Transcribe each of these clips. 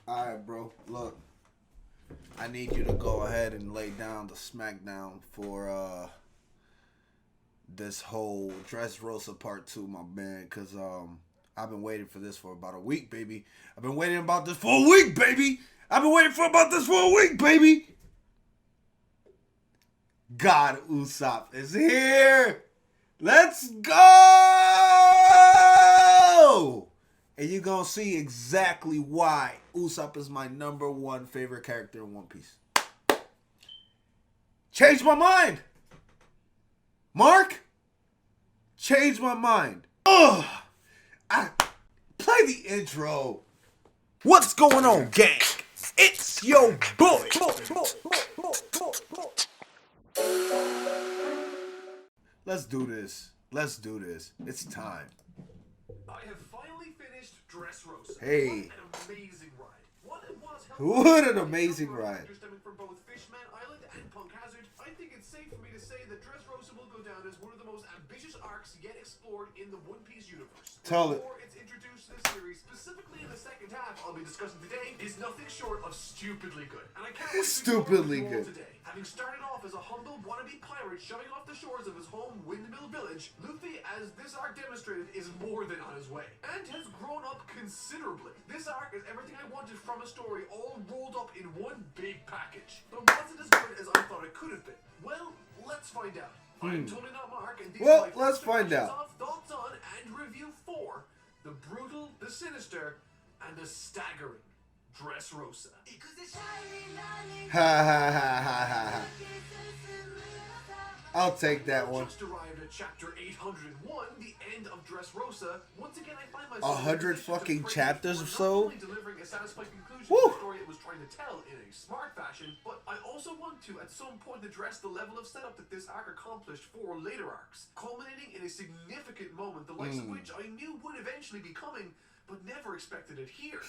Alright, bro. Look, I need you to go ahead and lay down the smackdown for this whole DRESSROSA Part 2, my man. Because I've been waiting for this for about a week, baby. I've been waiting about this for a week, baby. I've been waiting for about this for a week, baby. God Usopp is here. Let's go! And you're going to see exactly why Usopp is my #1 favorite character in One Piece. Changed my mind. Mark? Changed my mind. Ugh! Play the intro. What's going on, gang? It's your boy. Let's do this. Let's do this. It's time. I have finally finished DRESSROSA. Hey. What an amazing ride. What an amazing ride. Stemming from both Fishman Island and Punk Hazard, I think it's safe for me to say that DRESSROSA will go down as one of the most ambitious arcs yet explored in the One Piece universe. Tell it. Before it's introduced to the series, specifically in the second half I'll be discussing today, is nothing short of stupidly good. And I can't wait to Stupidly explore it good. today. Having started off as a humble wannabe pirate shoving off the shores of his home Windmill Village, Luffy, as this arc demonstrated, is more than on his way, and has grown up considerably. This arc is everything I wanted from a story, all rolled up in one big package. But was it as good as I thought it could have been? Well, let's find out. I'm totally not Mark, and these are my Let's first find impressions out. of, thoughts on, and review for the brutal, the sinister, and the staggering DRESSROSA. Ha ha ha ha ha. I'll take that one. Just arrived at chapter 801, the end of DRESSROSA. Once again, I find myself 100 fucking chapters or so. not only delivering a satisfying conclusion Woo. to the story it was trying to tell in a smart fashion, but I also want to, at some point, address the level of setup that this arc accomplished for later arcs, culminating in a significant moment, the likes of which I knew would eventually be coming, but never expected it here.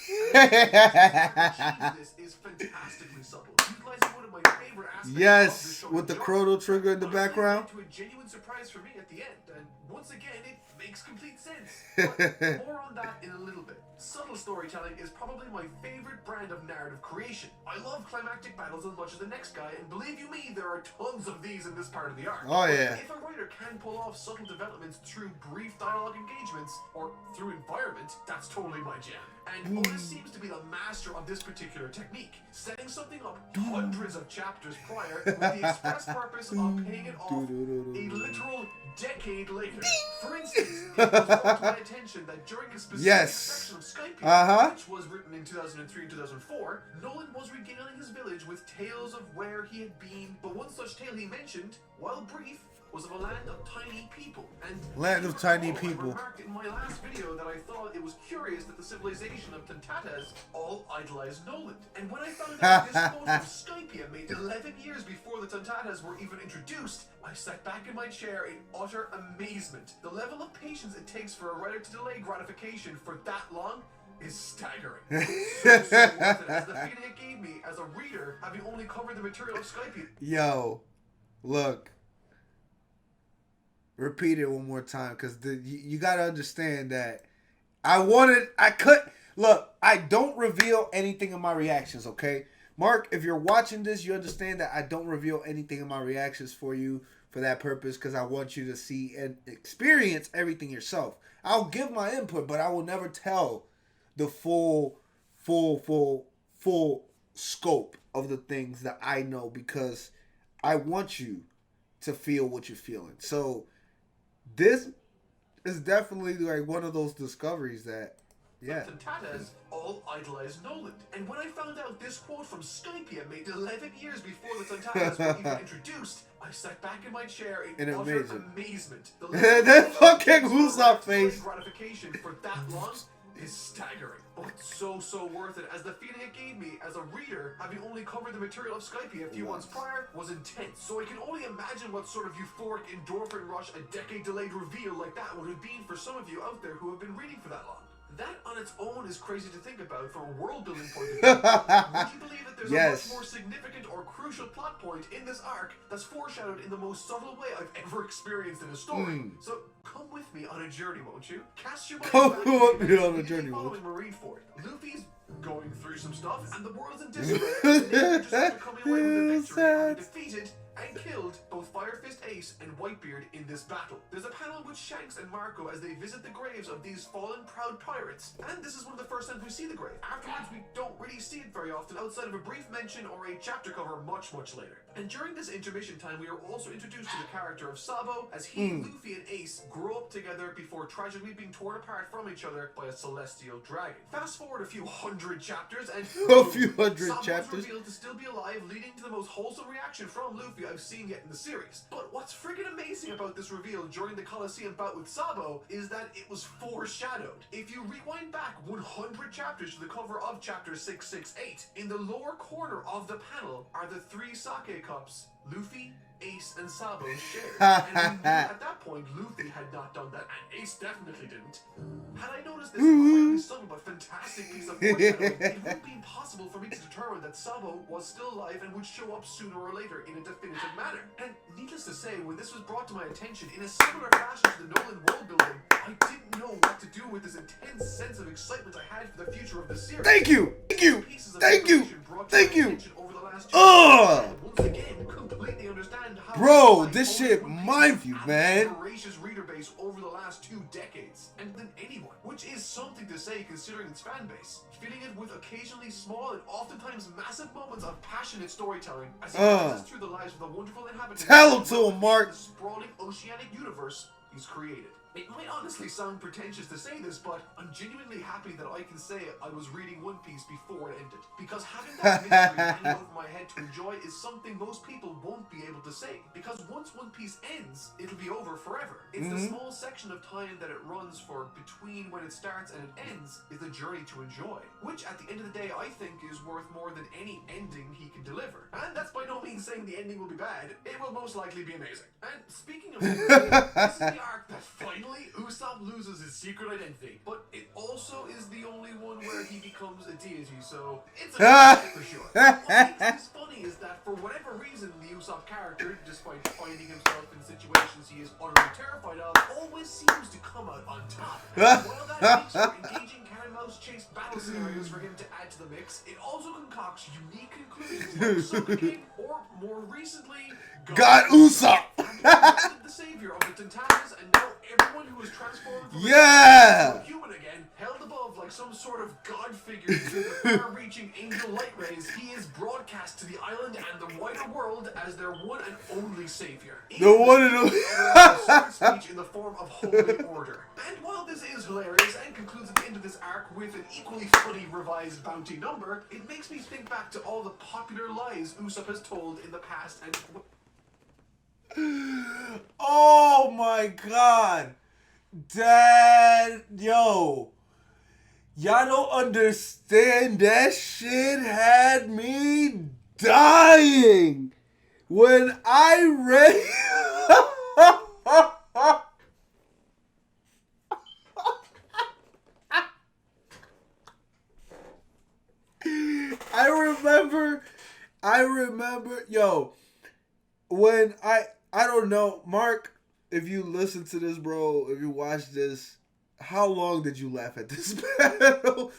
This is fantastically subtle, utilizing one of my favorite aspects of the Yes, show with the genre. chrono trigger in the background. To a genuine surprise for me at the end, and once again, it makes complete sense. But more on that in a little bit. Subtle storytelling is probably my favorite brand of narrative creation. I love climactic battles as much as the next guy, and believe you me, there are tons of these in this part of the arc. Oh, yeah. But if a writer can pull off subtle developments through brief dialogue engagements, or through environment, that's totally my jam. And Otis seems to be the master of this particular technique, setting something up hundreds of chapters prior with the express purpose of paying it off a literal decade later. For instance, it was brought to my attention that during a specific section of Skype, which was written in 2003 and 2004, Nolan was regaling his village with tales of where he had been, but one such tale he mentioned, while brief, was of a land of tiny people. And Land of tiny I people. remarked in my last video that I thought it was curious that the civilization of Tantatas all idolized Noland. And when I found out this quote from Skypia made 11 years before the Tantatas were even introduced, I sat back in my chair in utter amazement. The level of patience it takes for a writer to delay gratification for that long is staggering. So worth it, as the feeling it gave me as a reader, having only covered the material of Skypia. Yo, look. Repeat it one more time, because you got to understand that I don't reveal anything in my reactions, okay? Mark, if you're watching this, you understand that I don't reveal anything in my reactions for you for that purpose, because I want you to see and experience everything yourself. I'll give my input, but I will never tell the full scope of the things that I know, because I want you to feel what you're feeling. So this is definitely like one of those discoveries that, yeah. The Tantatas all idolized Noland. And when I found out this quote from Skypia made 11 years before the Tantatas were even introduced, I sat back in my chair in utter amazement. That fucking Usopp face. Gratification for that long is staggering, but so worth it, as the feeling it gave me as a reader, having only covered the material of Skypia a few months prior, was intense. So I can only imagine what sort of euphoric endorphin rush a decade delayed reveal like that would have been for some of you out there who have been reading for that long. That on its own is crazy to think about from a world building point of view. Would you believe that there's a much more significant or crucial plot point in this arc that's foreshadowed in the most subtle way I've ever experienced in a story? So come with me on a journey, won't you? Cast your mind back to the on a journey, following Marineford. Luffy's going through some stuff, and the world's in disarray. And they just after coming away with a victory, having defeated and killed both Fire Fist Ace and Whitebeard in this battle. There's a panel with Shanks and Marco as they visit the graves of these fallen proud pirates, and this is one of the first times we see the grave. Afterwards, we don't really see it very often outside of a brief mention or a chapter cover much later. And during this intermission time, we are also introduced to the character of Sabo as he, Luffy, and Ace grow up together before tragically being torn apart from each other by a celestial dragon. Fast forward a few hundred chapters, and Sabo's revealed to still be alive, leading to the most wholesome reaction from Luffy I've seen yet in the series. But what's friggin' amazing about this reveal during the Colosseum bout with Sabo is that it was foreshadowed. If you rewind back 100 chapters to the cover of chapter 668, in the lower corner of the panel are the 3 sake cups Luffy, Ace, and Sabo shared. And we knew at that point Luffy had not done that, and Ace definitely didn't. Had I noticed this incredibly subtle but fantastic piece of foreshadowing, it would be impossible for me to determine that Sabo was still alive and would show up sooner or later in a definitive manner. And needless to say, when this was brought to my attention in a similar fashion to the Nolan world building, I didn't know what to do with this intense sense of excitement I had for the future of the series. Thank you! Over the last 2 years, and once again, completely understand how bro, this shit mind you, man. Voracious reader base over the last 2 decades, and than anyone, which is something to say considering its fan base. Filling it with occasionally small and oftentimes massive moments of passionate storytelling as he passes through the lives of the wonderful inhabitants. Tell him to him, Mark. The sprawling oceanic universe he's created. It might honestly sound pretentious to say this, but I'm genuinely happy that I can say I was reading One Piece before it ended. Because having that mystery hanging over my head to enjoy is something most people won't be able to say. Because once One Piece ends, it'll be over forever. It's the small section of time that it runs for between when it starts and it ends is the journey to enjoy. Which at the end of the day I think is worth more than any ending he can deliver. And that's by no means saying the ending will be bad. It will most likely be amazing. And speaking of this is the arc that finally Usopp loses his secret identity, but it also is the only one where he becomes a deity, so it's a for sure. What makes this funny is that for whatever reason, the Usopp character, despite finding himself in situations he is utterly terrified of, always seems to come out on top. And while that makes for engaging cat and mouse chase battle scenarios for him to add to the mix, it also concocts unique conclusions like Soka King, or more recently, God Usopp! The savior of the Tentanas, and now everyone who is transformed from a human again, held above like some sort of god figure through the far-reaching angel light rays, he is broadcast to the island and the wider world as their one and only savior. The one and only speech in the form of holy order. And while this is hilarious and concludes at the end of this arc with an equally funny revised bounty number, it makes me think back to all the popular lies Usopp has told in the past and... Oh my god. Dad, yo. Y'all don't understand. That shit had me dying. When I read... I remember, yo, when I don't know, Mark, if you listen to this, bro, if you watch this, how long did you laugh at this battle?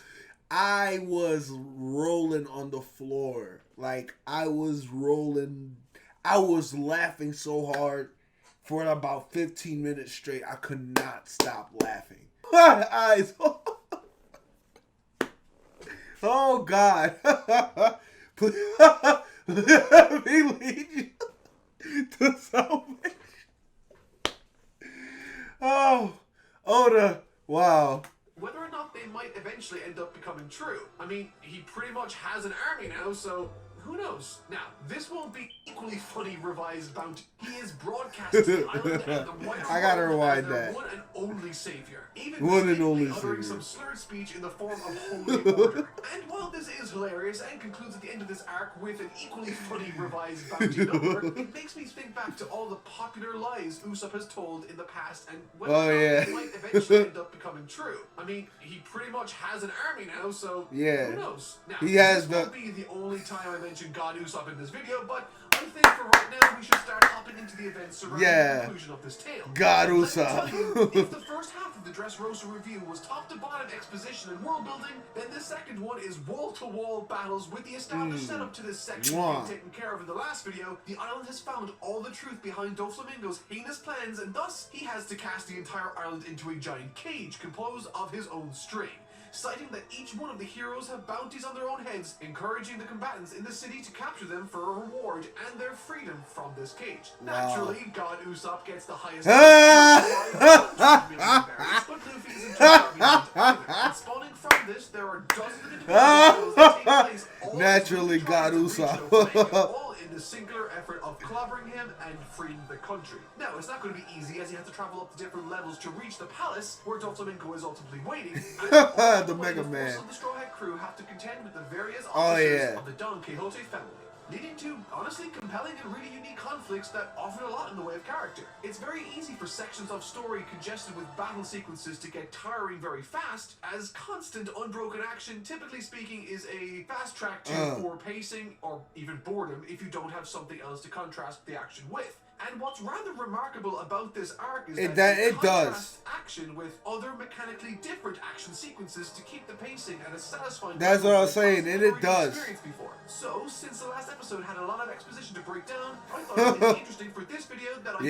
I was rolling on the floor. Like, I was laughing so hard for about 15 minutes straight. I could not stop laughing. My eyes. Oh, God. Let me lead you to salvation. Oh, Oda, wow. Whether or not they might eventually end up becoming true. I mean, he pretty much has an army now, so who knows? Now, this won't be equally funny revised bounty. He is broadcast to the island and the wider I gotta world rewind as their that. one and only savior. Even One and only uttering savior. some slurred speech in the form of holy order. And while this is hilarious and concludes at the end of this arc with an equally funny revised bounty number, it makes me think back to all the popular lies Usopp has told in the past and whether or not they might eventually end up becoming true. I mean, he pretty much has an army now, so who knows? Now, he has this won't be the only time I mention God Usopp in this video, but think for right now we should start hopping into the events surrounding the conclusion of this tale. God, Let me Usa. tell you, if the first half of the DRESSROSA review was top to bottom exposition and world building, then the second one is wall-to-wall battles with the established setup to this section being taken care of in the last video. The island has found all the truth behind Doflamingo's heinous plans, and thus he has to cast the entire island into a giant cage composed of his own string, citing that each one of the heroes have bounties on their own heads, encouraging the combatants in the city to capture them for a reward and their freedom from this cage. Naturally, God Usopp gets the highest but Luffy isn't too far behind either. And spawning from this, there are dozens of individuals that take place all Naturally, God Usopp. all in the singular effort of clobbering him and freeing the country. Now, it's not going to be easy as you have to travel up the different levels to reach the palace where Doflamingo is ultimately waiting. And the Mega Man. The Straw Hat crew have to contend with the various officers of the Don Quixote family, leading to honestly compelling and really unique conflicts that offer a lot in the way of character. It's very easy for sections of story congested with battle sequences to get tiring very fast, as constant unbroken action, typically speaking, is a fast track to poor pacing or even boredom if you don't have something else to contrast the action with. And what's rather remarkable about this arc is that it contrasts action with other mechanically different action sequences to keep the pacing at a satisfying. That's what I was saying, and it does. Before. So, since the last episode had a lot of exposition to break down, I thought it would be interesting for this video that I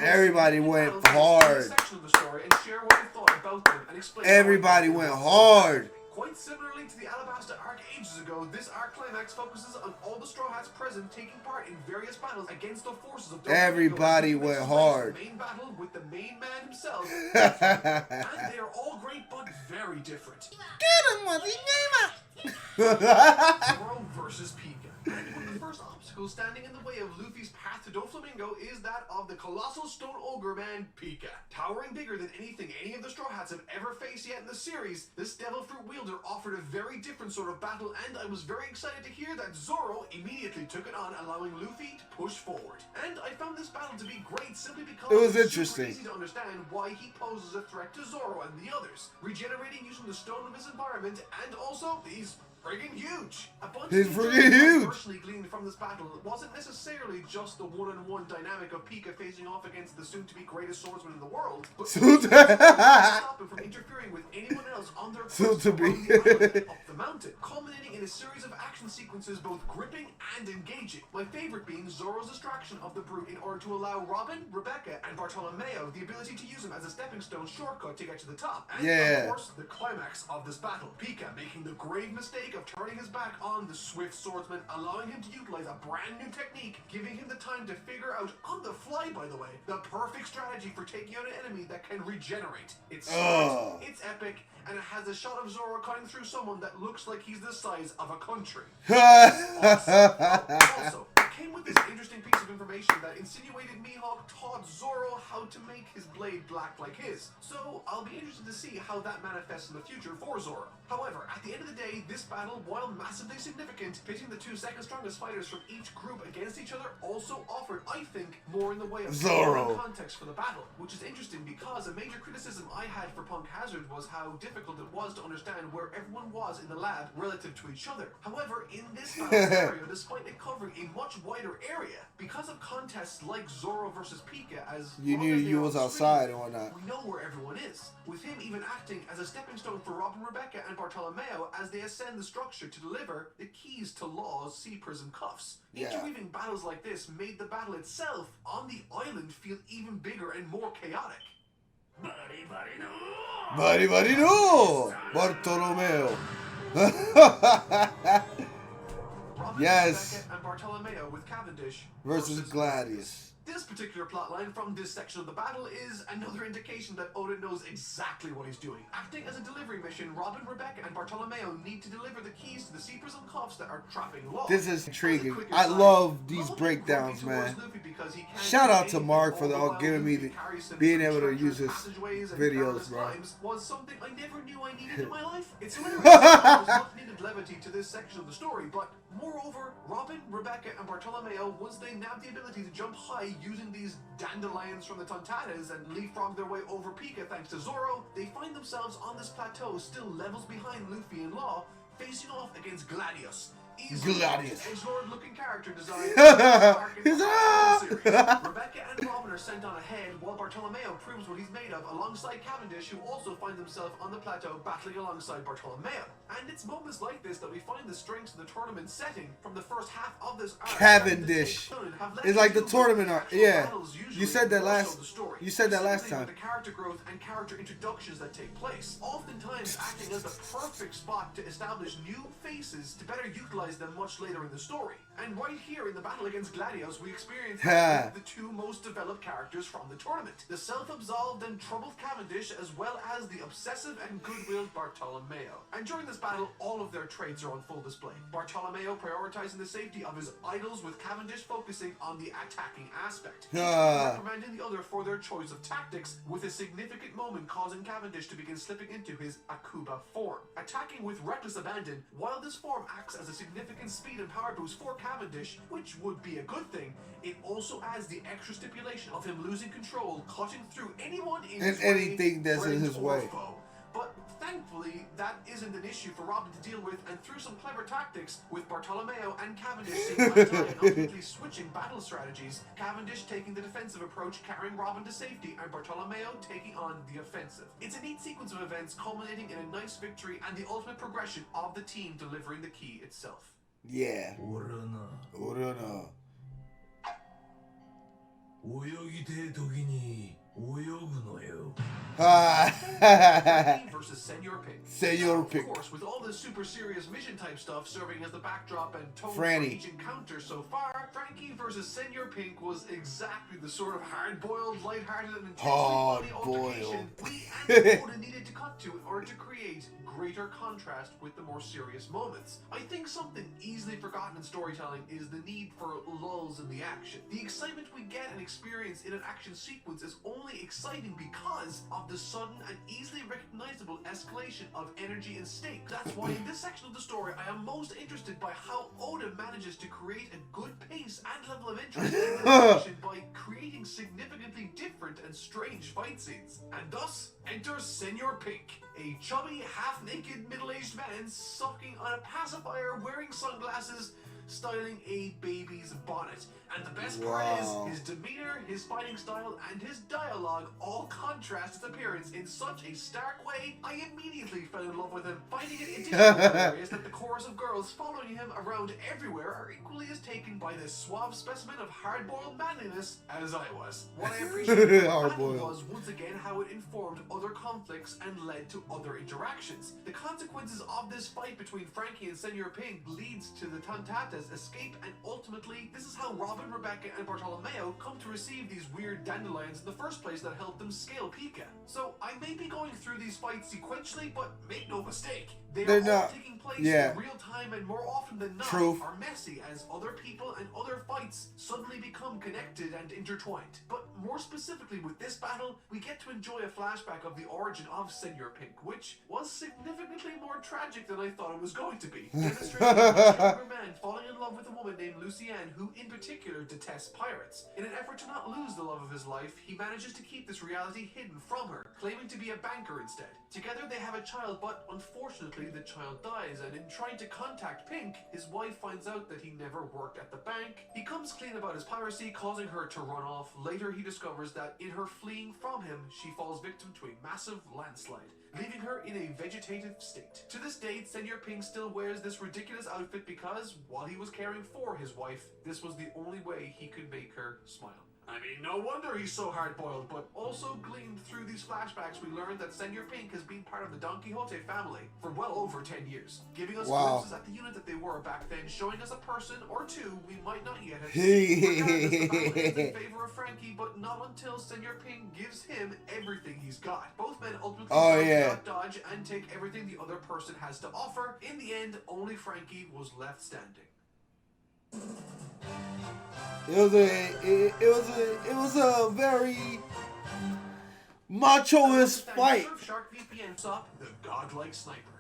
everybody went hard. Section of the story and share what I thought about them and explain. Everybody went hard. Quite similarly to the Alabasta arc ages ago, this arc climax focuses on all the Straw Hats present taking part in various battles against the forces of everybody went hard. The main battle with the main man himself, and they are all great but very different. Zoro versus Pika. And one of the first obstacles standing in the way of Luffy's path to Doflamingo is that of the colossal stone ogre man, Pika. Towering bigger than anything any of the Straw Hats have ever faced yet in the series, this devil fruit wielder offered a very different sort of battle, and I was very excited to hear that Zoro immediately took it on, allowing Luffy to push forward. And I found this battle to be great simply because it was it's interesting. super easy to understand why he poses a threat to Zoro and the others, regenerating using the stone of his environment, and also he's friggin' huge. A bunch of huge. personally gleaned from this battle wasn't necessarily just the one-on-one dynamic of Pika facing off against the soon-to-be greatest swordsman in the world, but stop him from interfering with anyone else on their quest to run the island up the mountain, culminating in a series of action sequences both gripping and engaging. My favorite being Zoro's distraction of the brute in order to allow Robin, Rebecca, and Bartolomeo the ability to use him as a stepping stone shortcut to get to the top. And of course, the climax of this battle, Pika making the grave mistake of turning his back on the swift swordsman, allowing him to utilize a brand new technique, giving him the time to figure out, on the fly by the way, the perfect strategy for taking out an enemy that can regenerate. It's smart, it's epic, and it has a shot of Zoro cutting through someone that looks like he's the size of a country. Also, it came with this interesting piece of information that insinuated Mihawk taught Zoro how to make his blade black like his. So I'll be interested to see how that manifests in the future for Zoro. However, at the end of the day, this battle, while massively significant, pitting the two second strongest fighters from each group against each other also offered, I think, more in the way of Zoro context for the battle, which is interesting because a major criticism I had for Punk Hazard was how difficult it was to understand where everyone was in the lab relative to each other. However, in this battle scenario, despite it covering a much wider area, because of contests like Zoro versus Pika, as you knew you was outside and whatnot, we know where everyone is, with him even acting as a stepping stone for Robin, Rebecca, and Bartolomeo as they ascend the structure to deliver the keys to Law's Sea Prism cuffs. Interweaving battles like this made the battle itself on the island feel even bigger and more chaotic. Buddy no! Bartolomeo. Robin, yes. Rebecca, and Bartolomeo with Cavendish versus Gladius. This particular plotline from this section of the battle is another indication that Oda knows exactly what he's doing. Acting as a delivery mission, Robin, Rebecca, and Bartolomeo need to deliver the keys to the Sea Prism cuffs that are trapping Law. This is intriguing. I love these breakdowns, man. Shout out to Mark for giving me being able to use his videos, bro. Was something I never knew I needed in my life. It's hilarious. There's much needed levity to this section of the story, but moreover, Robin, Rebecca, and Bartolomeo, once they nab the ability to jump high using these dandelions from the Tontatas and leapfrog their way over Pika thanks to Zoro, they find themselves on this plateau still levels behind Luffy and Law, facing off against Gladius, easily Gladius. edgelord-looking character design He's series. Rebecca and Robin are sent on ahead while Bartolomeo proves what he's made of alongside Cavendish, who also finds himself on the plateau battling alongside Bartolomeo. And it's moments like this that we find the strengths of the tournament setting from the first half of this arc. Cavendish. It's like the tournament arc. Yeah. You said that last. You said that last time. The character growth and character introductions that take place, oftentimes acting as the perfect spot to establish new faces to better utilize them much later in the story. And right here in the battle against Gladios, we experience the two most developed characters from the tournament: the self-absolved and troubled Cavendish, as well as the obsessive and good-willed Bartolomeo. And during this battle, all of their traits are on full display. Bartolomeo prioritizing the safety of his idols, with Cavendish focusing on the attacking aspect, reprimanding the other for their choice of tactics, with a significant moment causing Cavendish to begin slipping into his Akuba form, attacking with reckless abandon. While this form acts as a significant speed and power boost for Cavendish, which would be a good thing, it also adds the extra stipulation of him losing control, cutting through anyone in his anything way, that's in his way. foe. But thankfully, that isn't an issue for Robin to deal with, and through some clever tactics, with Bartolomeo and Cavendish seeing eye to eye and ultimately switching battle strategies, Cavendish taking the defensive approach, carrying Robin to safety, and Bartolomeo taking on the offensive. It's a neat sequence of events culminating in a nice victory and the ultimate progression of the team delivering the key itself. Yeah. 泳ぎてえ時に泳ぐのよ。 Frankie versus Senor Pink. Senor Pink. Of course, with all this super serious mission type stuff serving as the backdrop and tone Franny. for each encounter so far, Frankie versus Senor Pink was exactly the sort of hard-boiled, lighthearted, and intensely funny altercation we and Oda needed to cut to in order to create greater contrast with the more serious moments. I think something easily forgotten in storytelling is the need for lulls in the action. The excitement we get and experience in an action sequence is only exciting because of the sudden and easily recognizable escalation of energy and stake. That's why in this section of the story I am most interested by how Oda manages to create a good pace and level of interest in the action by creating significantly different and strange fight scenes. And thus enters Senor Pink, a chubby, half-naked, middle-aged man sucking on a pacifier, wearing sunglasses, styling a baby's bonnet. And the best part is, his demeanor, his fighting style, and his dialogue all contrast his appearance in such a stark way, I immediately fell in love with him, finding it entirely hilarious that the chorus of girls following him around everywhere are equally as taken by this suave specimen of hard-boiled manliness as I was. What I appreciated about the battle was, once again, how it informed other conflicts and led to other interactions. The consequences of this fight between Frankie and Senor Pink leads to the Tantata's escape, and ultimately, this is how Robin, Rebecca, and Bartolomeo come to receive these weird dandelions in the first place that helped them scale Pika. So I may be going through these fights sequentially, but make no mistake, they're all taking place in real time, and more often than not are messy as other people and other fights suddenly become connected and intertwined. But more specifically with this battle, we get to enjoy a flashback of the origin of Senor Pink, which was significantly more tragic than I thought it was going to be. Demonstrating a much younger man falling in love with a woman named Lucienne, who in particular detests pirates. In an effort to not lose the love of his life, he manages to keep this reality hidden from her, claiming to be a banker instead. Together they have a child, but unfortunately the child dies, and in trying to contact Pink, his wife finds out that he never worked at the bank. He comes clean about his piracy, causing her to run off. Later he discovers that in her fleeing from him, she falls victim to a massive landslide, leaving her in a vegetative state. To this date, Senor Pink still wears this ridiculous outfit because, while he was caring for his wife, this was the only way he could make her smile. I mean, no wonder he's so hard-boiled, but also gleaned through these flashbacks, we learned that Senor Pink has been part of the Don Quixote family for well over 10 years, giving us glimpses at the unit that they were back then, showing us a person or two we might not yet have seen. Regardless, the battle ends in favor of Frankie, but not until Senor Pink gives him everything he's got. Both men ultimately not dodge and take everything the other person has to offer. In the end, only Frankie was left standing. It was a very machoist fight. Shark VPN stop the godlike sniper.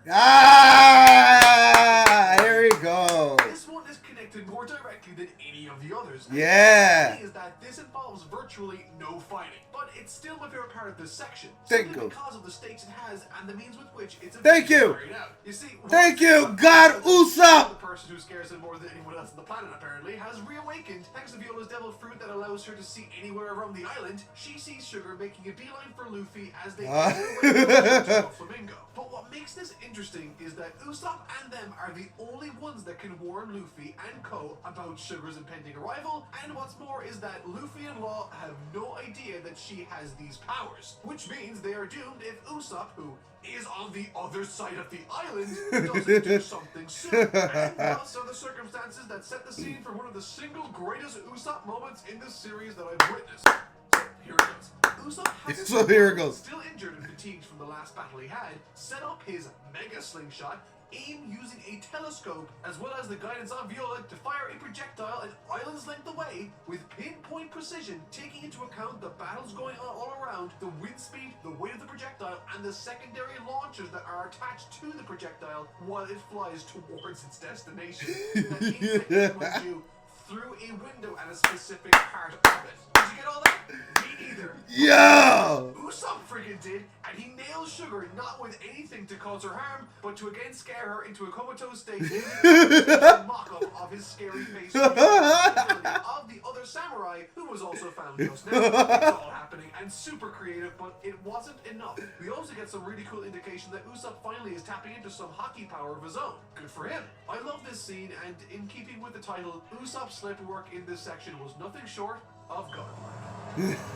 Here we go. This one is connected more directly than any of the others. Yeah. The thing is that this involves virtually no fighting, but but it's still my favorite part of this section. Thank Simply you. because of the stakes it has and the means with which it's Thank you. carried out. You see, Thank you, God Usopp. the person who scares him more than anyone else on the planet apparently has reawakened thanks to Viola's devil fruit that allows her to see anywhere around the island. She sees Sugar making a beeline for Luffy as they make their way to Flamingo. But what makes this interesting is that Usopp and them are the only ones that can warn Luffy and Co about Sugar's impending arrival, and what's more is that Luffy and Law have no idea that she has these powers, which means they are doomed if Usopp, who is on the other side of the island, doesn't do something soon. And thus are the circumstances that set the scene for one of the single greatest Usopp moments in this series that I've witnessed. So here it goes. Usopp has So here it goes. still injured and fatigued from the last battle he had, set up his mega slingshot, aim using a telescope as well as the guidance on Viola to fire a projectile an island's length away with pinpoint precision, taking into account the battles going on all around, the wind speed, the weight of the projectile, and the secondary launchers that are attached to the projectile while it flies towards its destination. That means that it would do through a window at a specific part of it. Did you get all that? Me neither. Yeah. Usopp freaking did, and he nails Sugar not with anything to cause her harm, but to again scare her into a comatose state, a mock-up of his scary face of the other samurai who was also found just now. It's all happening and super creative, but it wasn't enough. We also get some really cool indication that Usopp finally is tapping into some hockey power of his own. Good for him. I love this scene, and in keeping with the title, Usopp's sniper work in this section was nothing short of godlike.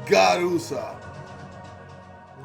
God Usopp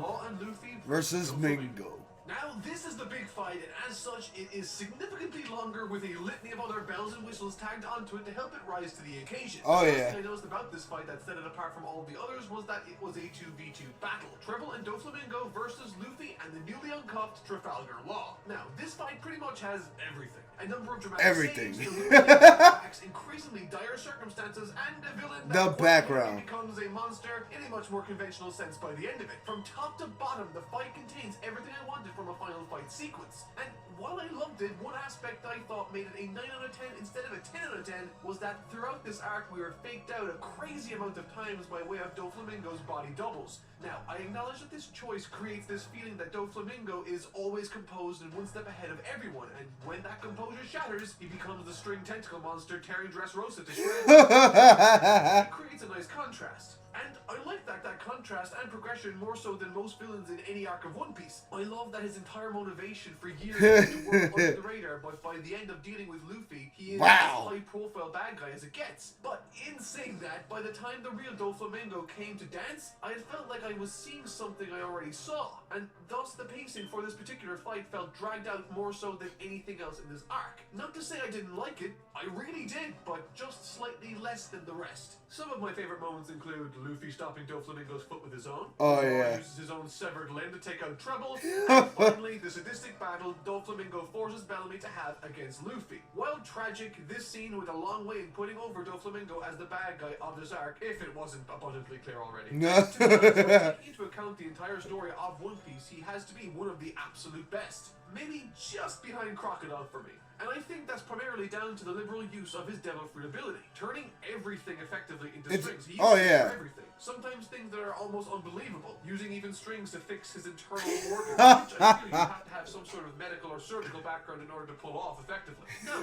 Law and Luffy versus Mingo. Now, this is the big fight, and as such, it is significantly longer with a litany of other bells and whistles tagged onto it to help it rise to the occasion. Oh, The yeah. first thing I noticed about this fight that set it apart from all of the others was that it was a 2v2 battle. Treble and Doflamingo versus Luffy and the newly uncuffed Trafalgar Law. Now, this fight pretty much has everything. A number of dramatic Everything. saves, attacks, increasingly dire circumstances, and a villain The that background. becomes a monster in a much more conventional sense by the end of it. From top to bottom, the fight contains everything I wanted from a final fight sequence. And while I loved it, one aspect I thought made it a 9 out of 10 instead of a 10 out of 10 was that throughout this arc we were faked out a crazy amount of times by way of Doflamingo's body doubles. Now, I acknowledge that this choice creates this feeling that Doflamingo is always composed and one step ahead of everyone, and when that composure shatters, he becomes the string tentacle monster tearing Dressrosa to shreds. It creates a nice contrast. And I like that contrast and progression more so than most villains in any arc of One Piece. I love that his entire motivation for years was to work under the radar, but by the end of dealing with Luffy, he is Wow. as high-profile bad guy as it gets. But in saying that, by the time the real Doflamingo came to dance, I had felt like I was seeing something I already saw, and thus the pacing for this particular fight felt dragged out more so than anything else in this arc. Not to say I didn't like it, I really did, but just slightly less than the rest. Some of my favorite moments include Luffy stopping Doflamingo's foot with his own. Oh, Law yeah. uses his own severed limb to take out Treble. And finally, the sadistic battle Doflamingo forces Bellamy to have against Luffy. While tragic, this scene went a long way in putting over Doflamingo as the bad guy of this arc, if it wasn't abundantly clear already. To be honest, when taking into account the entire story of One Piece, he has to be one of the absolute best. Maybe just behind Crocodile for me. And I think that's primarily down to the liberal use of his devil fruit ability, turning everything effectively into strings. He uses it for everything. Sometimes things that are almost unbelievable, using even strings to fix his internal organs, which I feel you have to have some sort of medical or surgical background in order to pull off effectively. Now,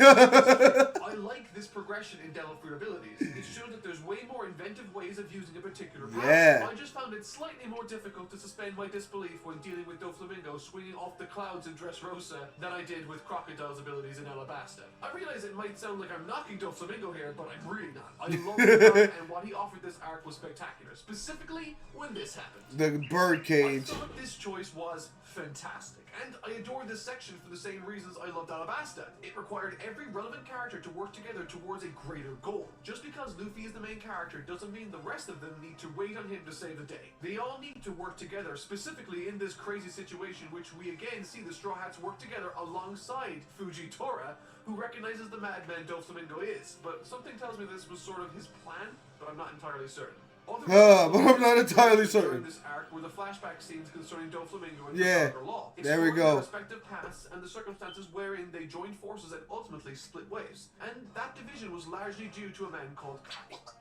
I like this progression in devil fruit abilities. It shows that there's way more inventive ways of using a particular power. Yeah. I just found it slightly more difficult to suspend my disbelief when dealing with Doflamingo swinging off the clouds in Dressrosa than I did with Crocodile's abilities in Alabasta. I realize it might sound like I'm knocking Doflamingo here, but I'm really not. I love the arc, and what he offered this arc was spectacular, specifically when this happened. The birdcage. I thought this choice was fantastic, and I adore this section for the same reasons I loved Alabasta. It required every relevant character to work together towards a greater goal. Just because Luffy is the main character doesn't mean the rest of them need to wait on him to save the day. They all need to work together, specifically in this crazy situation, which we again see the Straw Hats work together alongside Fujitora, who recognizes the madman Doflamingo is. But something tells me this was sort of his plan, but I'm not entirely certain. But I'm not entirely certain. During this arc were the flashback scenes concerning Doflamingo and Yeah. Trafalgar Law. There we Exploring go. their respective paths and the circumstances wherein they joined forces and ultimately split ways. And that division was largely due to a man called...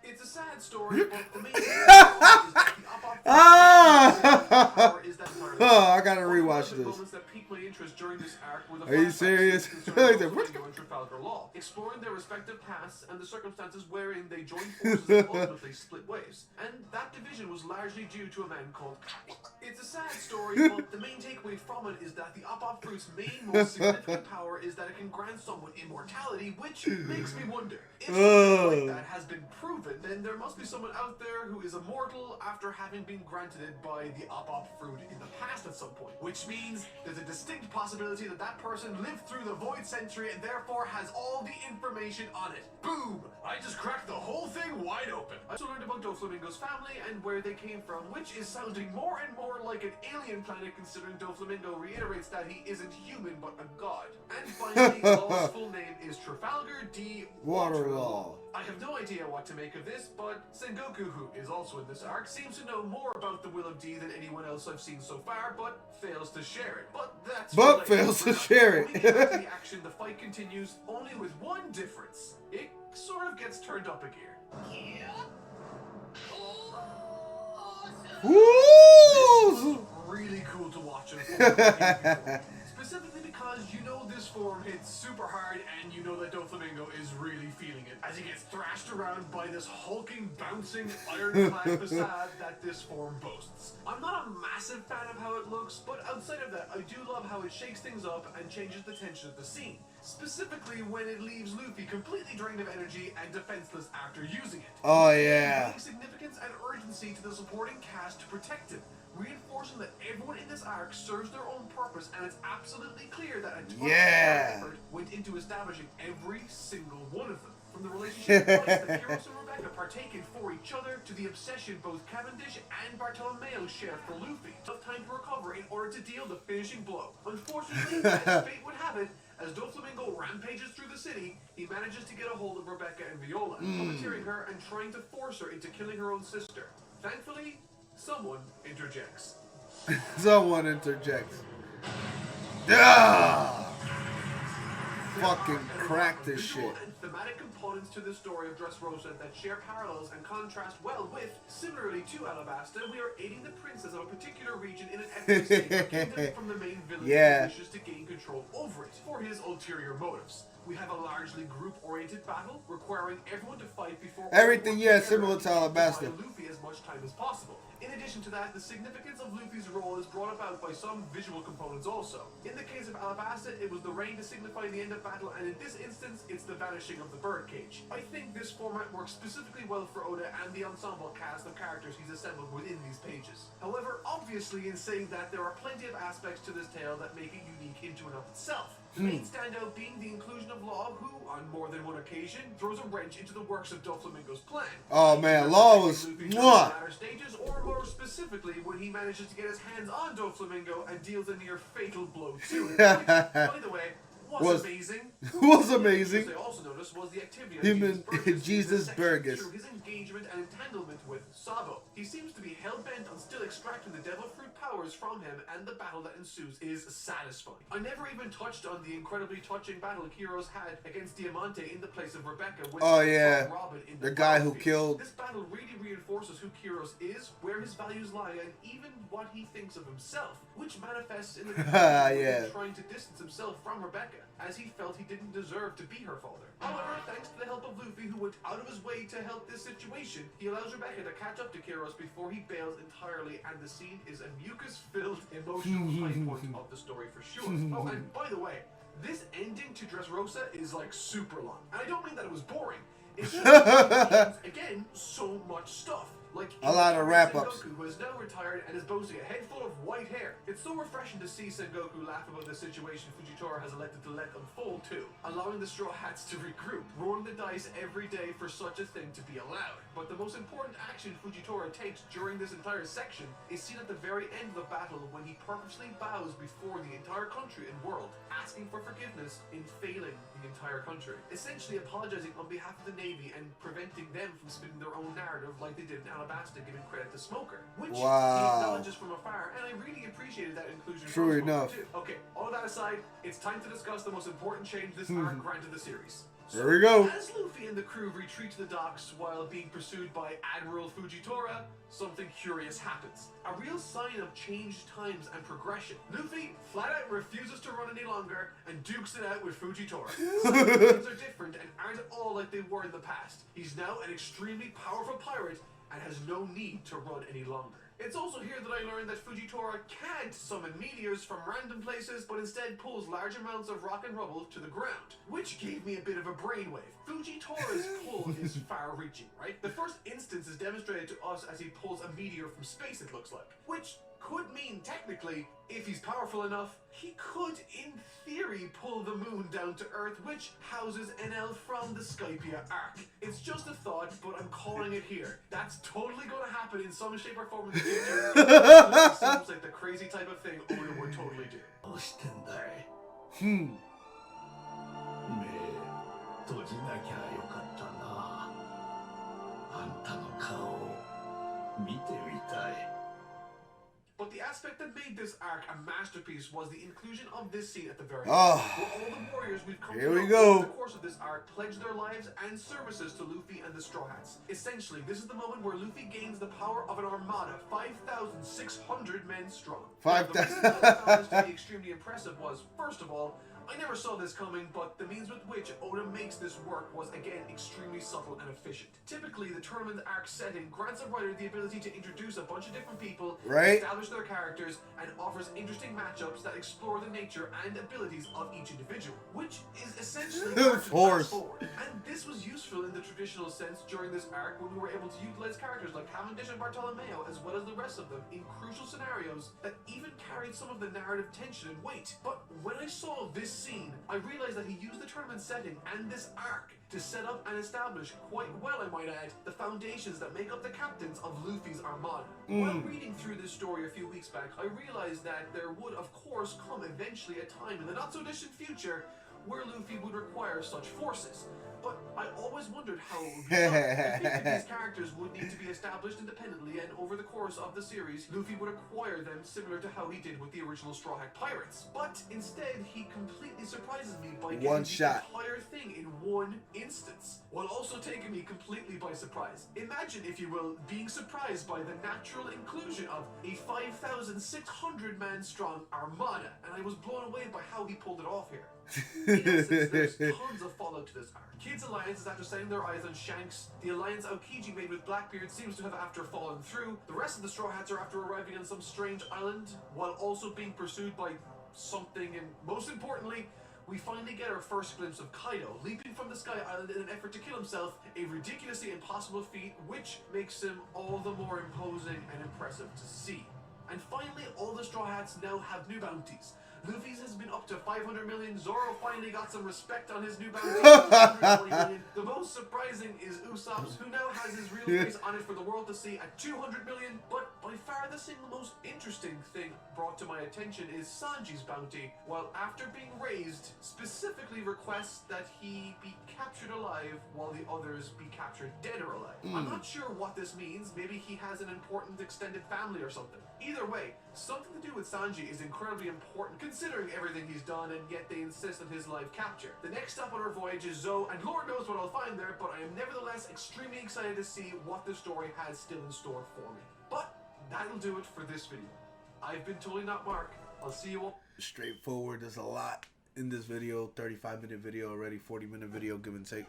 It's a sad story, but the main thing is that the Ah! is that Oh, I gotta rewatch this. moments that piqued my interest during this arc were the Are you flashback serious? scenes concerning Like, what? Doflamingo and Trafalgar Law. Exploring their respective paths and the circumstances wherein they joined forces and ultimately split ways. And that division was largely due to a man called... It's a sad story, but the main takeaway from it is that the Op Fruit's main most significant power is that it can grant someone immortality, which makes me wonder, if something like that has been proven, then there must be someone out there who is immortal after having been granted it by the Op Fruit in the past at some point. Which means there's a distinct possibility that that person lived through the Void Century and therefore has all the information on it. Boom! I just cracked the whole thing wide open. I also learned about Doflamingo's family and where they came from, which is sounding more and more like an alien planet considering Doflamingo reiterates that he isn't human but a god. And finally, Law's full name is Trafalgar D. Waterlaw. I have no idea what to make of this, but Sengoku, who is also in this arc, seems to know more about the Will of D than anyone else I've seen so far, but fails to share it. But that's fails to share it. When we get back to the action, the fight continues, only with one difference. It sort of gets turned up a gear. Woo! Really cool to watch. Specifically because you know this form hits super hard and you know that Doflamingo is really feeling it as he gets thrashed around by this hulking, bouncing, ironclad facade that this form boasts. I'm not a massive fan of how it looks, but outside of that, I do love how it shakes things up and changes the tension of the scene. Specifically when it leaves Luffy completely drained of energy and defenseless after using it. Oh, yeah. Giving significance and urgency to the supporting cast to protect him, reinforcing that everyone in this arc serves their own purpose, and it's absolutely clear that a ton of effort went into establishing every single one of them. From the relationship that Heroes and Rebecca partake in for each other, to the obsession both Cavendish and Bartolomeo share for Luffy. Enough time to recover in order to deal the finishing blow. Unfortunately, as fate would have it, as Doflamingo rampages through the city, he manages to get a hold of Rebecca and Viola, puppeteering her and trying to force her into killing her own sister. Thankfully, someone interjects. Someone interjects. Ah! Fucking crack this shit. And thematic components to the story of Dressrosa that share parallels and contrast well with, similarly to Alabasta, we are aiding the princess of a particular region in an effort to save her kingdom from the main villain who wishes to gain control over it for his ulterior motives. We have a largely group-oriented battle requiring everyone to fight before everything, similar to Alabasta. Luffy as much time as possible. In addition to that, the significance of Luffy's role is brought about by some visual components also. In the case of Alabasta, it was the rain to signify the end of battle, and in this instance, it's the vanishing of the birdcage. I think this format works specifically well for Oda and the ensemble cast of characters he's assembled within these pages. However, obviously in saying that, there are plenty of aspects to this tale that make it unique into and of itself. The main standout being the inclusion of Law, who, on more than one occasion, throws a wrench into the works of Doflamingo's plan. Oh man, Law was stages, or more specifically, when he manages to get his hands on Doflamingo and deals a near fatal blow to him. Which, by the way, was amazing. Was amazing. What I also noticed was the activity of Him and Jesus Burgess. Through his engagement and entanglement with Sabo. He seems to be hell-bent on still extracting the devil fruit powers from him, and the battle that ensues is satisfying. I never even touched on the incredibly touching battle Kiros had against Diamante in the place of Rebecca with Robin in the guy who killed. This battle really reinforces who Kiros is, where his values lie, and even what he thinks of himself, which manifests in the trying to distance himself from Rebecca, as he felt he didn't deserve to be her father. However, thanks to the help of Luffy, who went out of his way to help this situation, he allows Rebecca to catch up to Kiros before he bails entirely, and the scene is a mucus-filled emotional high point of the story for sure. Oh, and by the way, this ending to Dressrosa is like super long. And I don't mean that it was boring. It's just, again, so much stuff. Like a lot of wrap-ups. Sengoku, who is now retired and is boasting a head full of white hair. It's so refreshing to see Sengoku laugh about the situation Fujitora has elected to let unfold too, allowing the Straw Hats to regroup, rolling the dice every day for such a thing to be allowed. But the most important action Fujitora takes during this entire section is seen at the very end of the battle when he purposely bows before the entire country and world, asking for forgiveness in failing the entire country, essentially apologizing on behalf of the Navy and preventing them from spinning their own narrative like they did in Alabasta giving credit to Smoker, which he Wow. acknowledges from afar, and I really appreciated that inclusion. True from Smoker enough. too. Okay, all of that aside, it's time to discuss the most important change this arc granted the series. There we go. As Luffy and the crew retreat to the docks while being pursued by Admiral Fujitora, something curious happens. A real sign of changed times and progression. Luffy flat out refuses to run any longer and dukes it out with Fujitora. Things are different and aren't all like they were in the past. He's now an extremely powerful pirate and has no need to run any longer. It's also here that I learned that Fujitora can't summon meteors from random places, but instead pulls large amounts of rock and rubble to the ground, which gave me a bit of a brainwave. Fujitora's pull is far-reaching, right? The first instance is demonstrated to us as he pulls a meteor from space, it looks like, which could mean, technically, if he's powerful enough, he could, in theory, pull the moon down to Earth, which houses NL from the Skypia arc. It's just a thought, but I'm calling it here. That's totally going to happen in some shape or form in the future. It seems like the crazy type of thing Oda would totally do. どうしてんだい Hmm. 目閉じなきゃよかったなあんたの顔見てみたい But the aspect that made this arc a masterpiece was the inclusion of this scene at the very end, Oh. where all the warriors we've come Here to we know go. over the course of this arc pledge their lives and services to Luffy and the Straw Hats. Essentially, this is the moment where Luffy gains the power of an armada 5,600 men strong. 5,000. The reason that I found this to be extremely impressive was, first of all, I never saw this coming, but the means with which Oda makes this work was again extremely subtle and efficient. Typically, the tournament arc setting grants a writer the ability to introduce a bunch of different people, Right. establish their characters, and offers interesting matchups that explore the nature and abilities of each individual, which is essentially Of course. fast forward. And this was useful in the traditional sense during this arc when we were able to utilize characters like Cavendish and Bartolomeo as well as the rest of them in crucial scenarios that even carried some of the narrative tension and weight. But when I saw this scene, I realized that he used the tournament setting and this arc to set up and establish, quite well I might add, the foundations that make up the captains of Luffy's armada. While reading through this story a few weeks back, I realized that there would of course come eventually a time in the not so distant future where Luffy would require such forces. But I always wondered how it would be done. I figured these characters would need to be established independently, and over the course of the series, Luffy would acquire them similar to how he did with the original Straw Hat Pirates. But instead, he completely surprises me by getting One the shot. entire thing in one instance, while also taking me completely by surprise. Imagine, if you will, being surprised by the natural inclusion of a 5,600 man strong armada, and I was blown away by how he pulled it off here. In essence, there's tons of fallout to this arc. Kid's alliance is after setting their eyes on Shanks. The alliance Aokiji made with Blackbeard seems to have after fallen through. The rest of the Straw Hats are after arriving on some strange island, while also being pursued by something, and most importantly, we finally get our first glimpse of Kaido leaping from the Sky Island in an effort to kill himself, a ridiculously impossible feat which makes him all the more imposing and impressive to see. And finally, all the Straw Hats now have new bounties. Luffy's has been up to 500 million. Zoro finally got some respect on his new bounty. 120 million. The most surprising is Usopp's, who now has his real face on it for the world to see at 200 million. But by far the single most interesting thing brought to my attention is Sanji's bounty, while after being raised, specifically requests that he be captured alive while the others be captured dead or alive. I'm not sure what this means. Maybe he has an important extended family or something. Either way, something to do with Sanji is incredibly important considering everything he's done, and yet they insist on his live capture. The next stop on our voyage is Zoe, and Lord knows what I'll find there, but I am nevertheless extremely excited to see what the story has still in store for me. But that'll do it for this video. I've been totally not Mark. I'll see you all. Straightforward. There's a lot in this video. 35-minute video already. 40-minute video, give and take.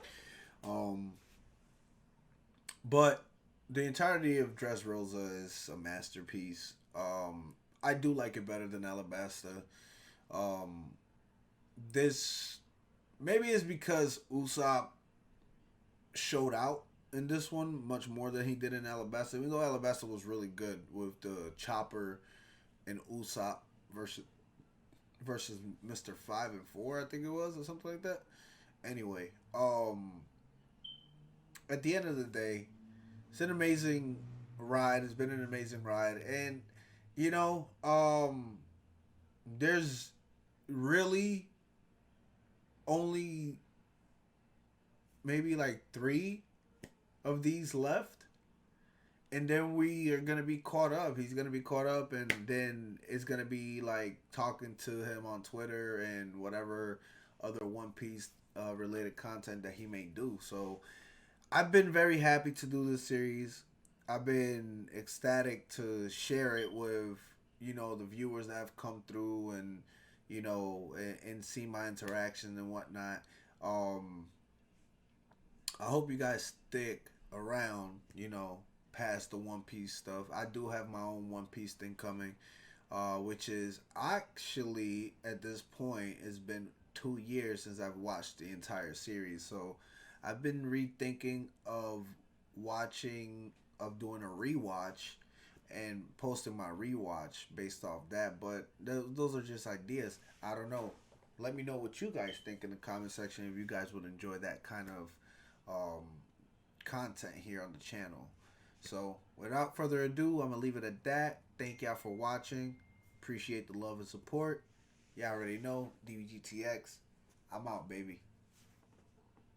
But the entirety of Dressrosa is a masterpiece. I do like it better than Alabasta. This maybe it's because Usopp showed out in this one much more than he did in Alabasta. Even though Alabasta was really good with the Chopper and Usopp versus Mr. 5 and 4, I think it was, or something like that. Anyway, at the end of the day, it's an amazing ride. It's been an amazing ride, and you know, there's really only maybe like 3 of these left, and then we are gonna be caught up. He's gonna be caught up, and then it's gonna be like talking to him on Twitter and whatever other One Piece related content that he may do. So I've been very happy to do this series. I've been ecstatic to share it with the viewers that have come through and and see my interaction and whatnot. I hope you guys stick around, past the One Piece stuff. I do have my own One Piece thing coming, which is actually at this point it's been 2 years since I've watched the entire series. So I've been rethinking of doing a rewatch and posting my rewatch based off that. But those are just ideas. I don't know. Let me know what you guys think in the comment section if you guys would enjoy that kind of content here on the channel. So without further ado, I'm gonna leave it at that. Thank y'all for watching. Appreciate the love and support. Y'all already know DVGTX. I'm out, baby.